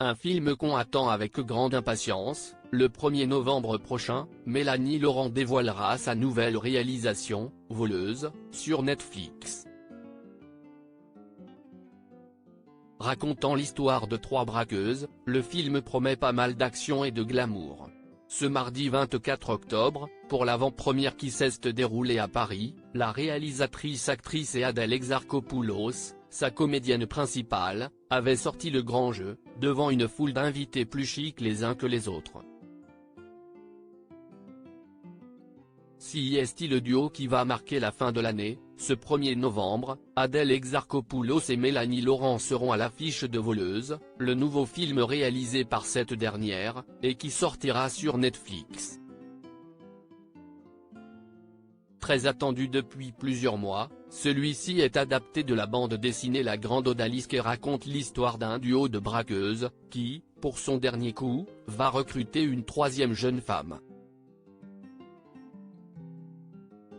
Un film qu'on attend avec grande impatience. Le 1er novembre prochain, Mélanie Laurent dévoilera sa nouvelle réalisation, Voleuse, sur Netflix. Racontant l'histoire de 3 braqueuses, le film promet pas mal d'action et de glamour. Ce mardi 24 octobre, pour l'avant-première qui s'est déroulée à Paris, la réalisatrice-actrice et Adèle Exarchopoulos, sa comédienne principale, avait sorti le grand jeu, devant une foule d'invités plus chics les uns que les autres. Si est le duo qui va marquer la fin de l'année, ce 1er novembre, Adèle Exarchopoulos et Mélanie Laurent seront à l'affiche de Voleuse, le nouveau film réalisé par cette dernière, et qui sortira sur Netflix. Très attendu depuis plusieurs mois, celui-ci est adapté de la bande dessinée La Grande Odalisque et raconte l'histoire d'un duo de braqueuses, qui, pour son dernier coup, va recruter une 3e jeune femme.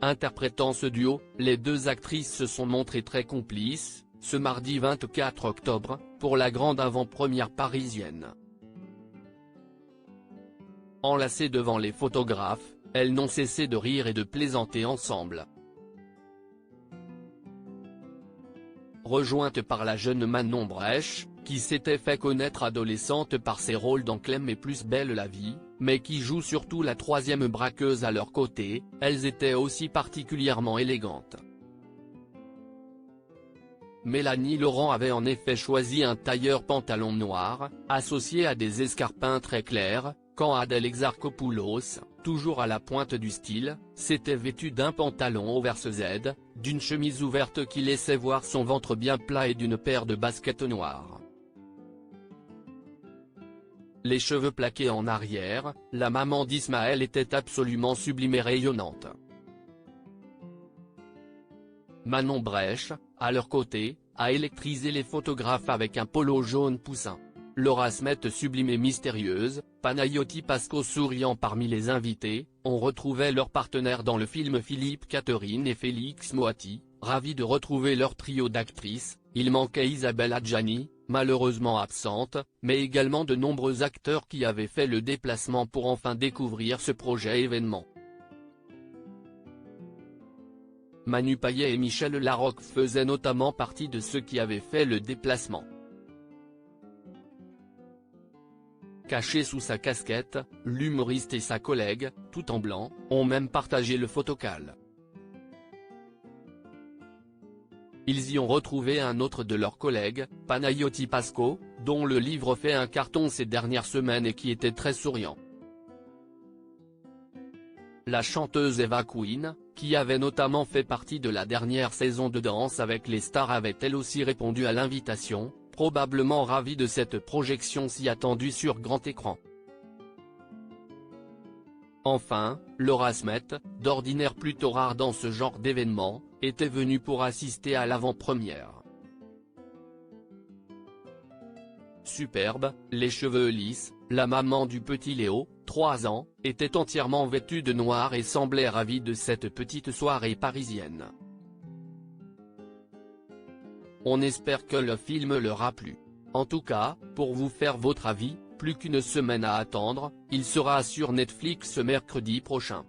Interprétant ce duo, les 2 actrices se sont montrées très complices, ce mardi 24 octobre, pour la grande avant-première parisienne. Enlacées devant les photographes, elles n'ont cessé de rire et de plaisanter ensemble. Rejointe par la jeune Manon Brèche, qui s'était fait connaître adolescente par ses rôles dans Clem et Plus belle la vie, mais qui joue surtout la 3e braqueuse à leur côté, elles étaient aussi particulièrement élégantes. Mélanie Laurent avait en effet choisi un tailleur pantalon noir, associé à des escarpins très clairs, quand Adèle Exarchopoulos, toujours à la pointe du style, s'était vêtue d'un pantalon oversize Z, d'une chemise ouverte qui laissait voir son ventre bien plat et d'une paire de baskets noires. Les cheveux plaqués en arrière, la maman d'Ismaël était absolument sublime et rayonnante. Manon Brèche, à leur côté, a électrisé les photographes avec un polo jaune poussin. Laura Smet sublime et mystérieuse, Panayotis Pasco souriant parmi les invités, on retrouvait leurs partenaires dans le film Philippe Catherine et Félix Moati, ravis de retrouver leur trio d'actrices. Il manquait Isabelle Adjani, malheureusement absente, mais également de nombreux acteurs qui avaient fait le déplacement pour enfin découvrir ce projet événement. Manu Payet et Michel Larocque faisaient notamment partie de ceux qui avaient fait le déplacement. Caché sous sa casquette, l'humoriste et sa collègue, tout en blanc, ont même partagé le photocall. Ils y ont retrouvé un autre de leurs collègues, Panayotis Pasco, dont le livre fait un carton ces dernières semaines et qui était très souriant. La chanteuse Eva Queen, qui avait notamment fait partie de la dernière saison de Danse avec les stars, avait elle aussi répondu à l'invitation, probablement ravie de cette projection si attendue sur grand écran. Enfin, Laura Smet, d'ordinaire plutôt rare dans ce genre d'événement, était venue pour assister à l'avant-première. Superbe, les cheveux lisses, la maman du petit Léo, 3 ans, était entièrement vêtue de noir et semblait ravie de cette petite soirée parisienne. On espère que le film leur a plu. En tout cas, pour vous faire votre avis, plus qu'une semaine à attendre, il sera sur Netflix ce mercredi prochain.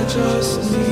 Just need